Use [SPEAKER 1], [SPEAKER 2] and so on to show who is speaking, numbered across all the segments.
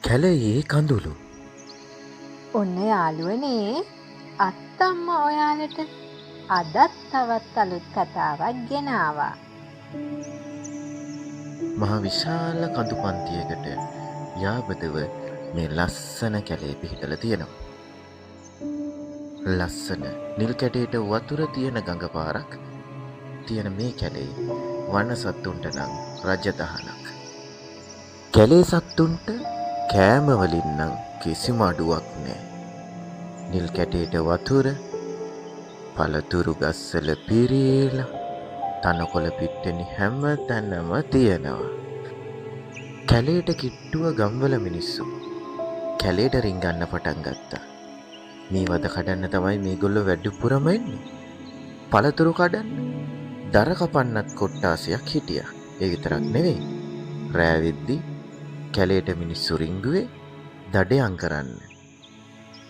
[SPEAKER 1] කැලයේ කඳුළු.
[SPEAKER 2] ඔන්න යාළුවනේ අත්තම්ම ඔයාලට අදත් තවත් අලුත් කතාවක් ගෙනාවා.
[SPEAKER 1] මහ විශාල කඳු පන්තියකට යාබදව මේ ලස්සන කැලේ පිහිටලා තියෙනවා. ලස්සන නිල් කැටේට වතුර තියෙන ගඟ පාරක් තියෙන මේ කැලේ වන සත්තුන්ට නම් රජදහනක්. කැලේ සත්තුන්ට කෑම වලින් නම් කිසිම අඩුවක් නැහැ. නිල් කැටේට වතුර, පළතුරු ගස්වල පිරීලා, තනකොළ පිට්ටනි හැම තැනම තියෙනවා. කැලේට කිට්ටුව ගම්වල මිනිස්සු කැලේට රිංගන්න පටන් ගත්තා. මේ වද කඩන්න තමයි මේගොල්ලෝ වැඩිපුරම එන්නේ. පළතුරු කඩන්න දර කපන්නත් කොට්ටාසයක් හිටියා. ඒ විතරක් නෙවෙයි. රෑ වෙද්දි කැලේට මිනිස්සු රිංගුවේ දඩයම් කරන්න.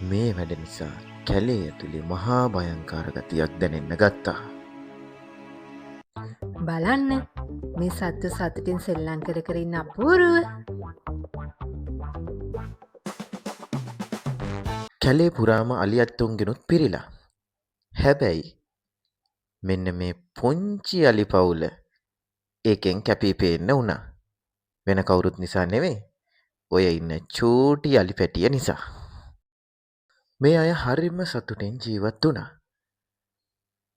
[SPEAKER 1] මේ වැඩ නිසා කැලේ ඇතුලේ මහා භයංකාර ගතියක් දැනෙන්න ගත්තා.
[SPEAKER 2] බලන්න මේ සත්තු සතුටින් සෙල්ලම් කර කර ඉන්න අපූරුව.
[SPEAKER 1] කැලේ පුරාම අලියත්තුන්ගෙනුත් පිරිලා. හැබැයි මෙන්න මේ පුංචි අලි පවුල ඒකෙන් කැපී පේන්න වුණා. වෙන කවුරුත් නිසා නෙවෙයි. ඔය ඉන්න චූටි අලි පැටිය නිසා. මේ අය හරිම සතුටින් ජීවත් වුණා.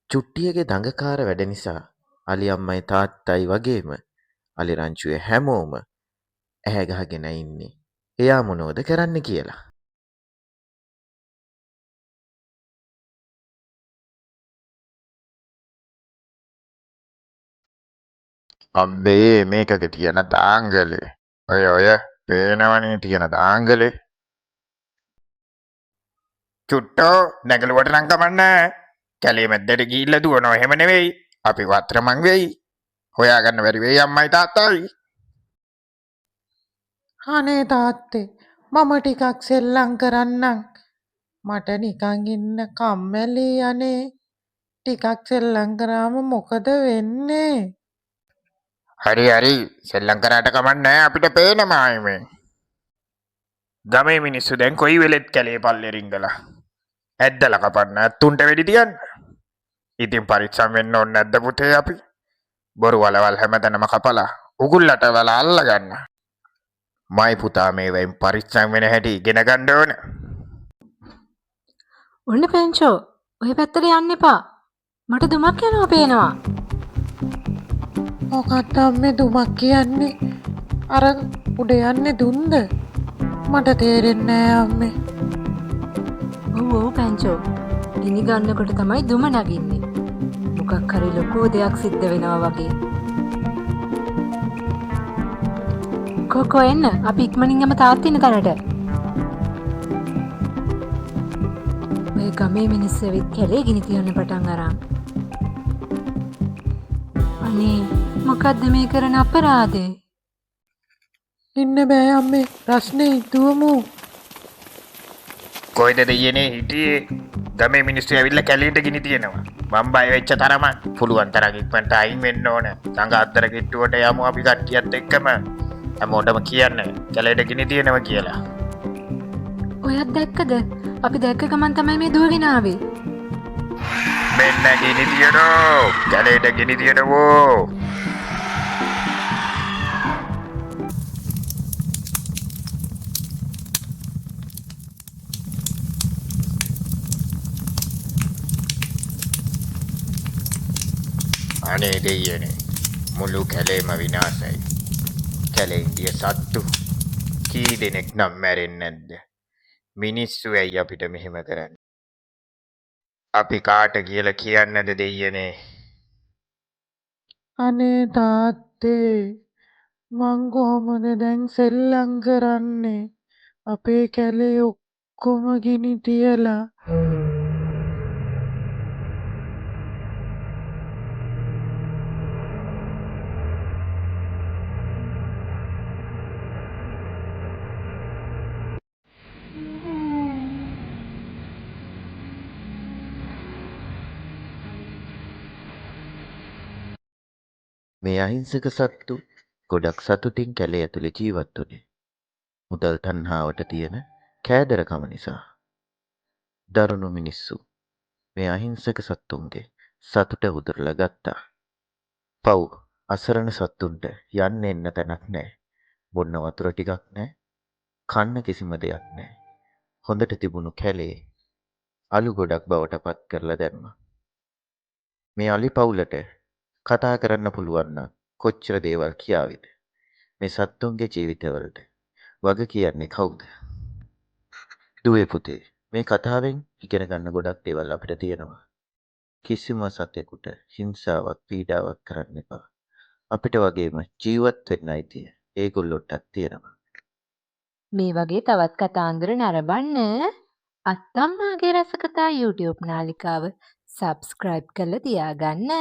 [SPEAKER 1] චුට්ටියගේ දඟකාර වැඩ නිසා අලි අම්මයි තාත්තයි වගේම අලි රංචුවේ හැමෝම ඇහැ ගහගෙන ඉන්නේ. එයා මොනවද කරන්න කියලා.
[SPEAKER 3] අම්බේ මේකක තියෙන තාංගලේ ඔය පේනවනේ තියෙන තාංගලේ චුට්ටෝ නැගලුවට නම් කමන්නේ කැලේ මැද්දට ගිහිල්ලා දුවනවා එහෙම නෙවෙයි අපි වත්‍රමං වෙයි හොයාගන්න බැරි වෙයි අම්මයි තාත්තයි
[SPEAKER 4] අනේ තාත්තේ මම ටිකක් සෙල්ලම් කරන්නම්. මට නිකන් ඉන්න කම්මැලි අනේ. ටිකක් සෙල්ලම් කරාම මොකද වෙන්නේ?
[SPEAKER 3] හරි සෙල්ලම් කරාට කමන්නේ අපිට පේනවා ආයේ ගමේ මිනිස්සු දැන් කොයි වෙලෙත් කැලේ පල්ලේ රිංගලා ඇද්දලා කපන්න ඇත්තුන්ට වෙඩි තියන්න ඉතින් පරිස්සම් වෙන්න ඕනේ නැද්ද පුතේ අපි බොරු වලවල් හැමතැනම කපලා උගුල්ලට වල අල්ලගන්න මයි පුතා මේවෙන් පරිස්සම් වෙන හැටි ඉගෙන ගන්න ඕන
[SPEAKER 2] ඔන්න පැංචෝ ඔය පැත්තට යන්න එපා. මට දුමක් යනවා පේනවා.
[SPEAKER 4] මොකක්ද අම්මේ දුමක් කියන්නේ? අර උඩ යන්නේ දුන්ද? මට තේරෙන්නේ නෑ අම්මේ.
[SPEAKER 2] ඔව් පැංචෝ. ගිනි ගන්නකොට තමයි දුම නගින්නේ. මොකක් හරි ලොකු දෙයක් සිද්ධ වෙනවා වගේ. කොකෝ එන්න අපි ඉක්මනින් යමු තාත්තා ඉන්න තැනට. මේ ගමේ මිනිස්සු ඇවිත් කැලේ ගිනි තියන්න පටන් අරන්. අනේ මොකද්ද මේ කරන අපරාධේ?
[SPEAKER 4] ඉන්න බෑ අම්මේ. රස්නේ දුවමු.
[SPEAKER 3] කොයිද දෙයනේ හිටියේ ගමේ මිනිස්සු ඇවිල්ලා කැලේට ගිනි තියනවා මම බය වෙච්ච තරම පුළුවන් තරම් ඉක්මනට අයින් වෙන්න ඕන සංඝ අතර කිට්ටුවට යමු අපි කට්ටියත් එක්කම හැමෝටම කියන්න කැලේට ගිනි තියනවා කියලා
[SPEAKER 2] ඔයත් දැක්කද? අපි දැක්ක ගමන් තමයි මේ දුවගෙන ආවේ.
[SPEAKER 3] මෙන්න ගිනි තියනෝ කැලේට ගිනි තියනවෝ අනේ දෙයනේ මුළු කැලේම විනාශයි කැලේ ඉඳිය සත්තු කී දෙනෙක් නම් මැරෙන්නේ නැද්ද මිනිස්සු ඇයි අපිට මෙහෙම කරන්නේ අපි කාට කියලා කියන්නද දෙයනේ
[SPEAKER 4] අනේ තාත්තේ මං කොහොමද දැන් සෙල්ලම් කරන්නේ? අපේ කැලේ ඔක්කොම ගිනි තියලා.
[SPEAKER 1] මේ අහිංසක සත්තු ගොඩක් සතුටින් කැලේ ඇතුලේ ජීවත් වුණේ. මුදල් තණ්හාවට තියෙන කෑදරකම නිසා. දරුණු මිනිස්සු මේ අහිංසක සත්තුන්ගේ සතුට උදුරලා ගත්තා. පව් අසරණ සත්තුන්ට යන්න එන්න තැනක් නැහැ. බොන්න වතුර ටිකක් නැහැ. කන්න කිසිම දෙයක් නැහැ. හොඳට තිබුණු කැලේ අලු ගොඩක් බවට පත් කරලා දැම්මා. මේ අලි පවුලට කතා කරන්න පුළුවන් නම් කොච්චර දේවල් කියාවිද? මේ සත්තුන්ගේ ජීවිතවලට වග කියන්නේ කවුද? දුවේ පුතේ, මේ කතාවෙන් ඉගෙන ගන්න ගොඩක් දේවල් අපිට තියෙනවා. කිසිම සතෙකුට හිංසාවක් පීඩාවක් කරන්න එපා. අපිට වගේම ජීවත් වෙන්න අයිතිය ඒගොල්ලොන්ටත් තියෙනවා.
[SPEAKER 2] මේ වගේ තවත් කතාන්දර නරඹන්න අත්තම්මාගේ රසකතා YouTube නාලිකාව සබස්ක්‍රයිබ් කරලා තියාගන්න.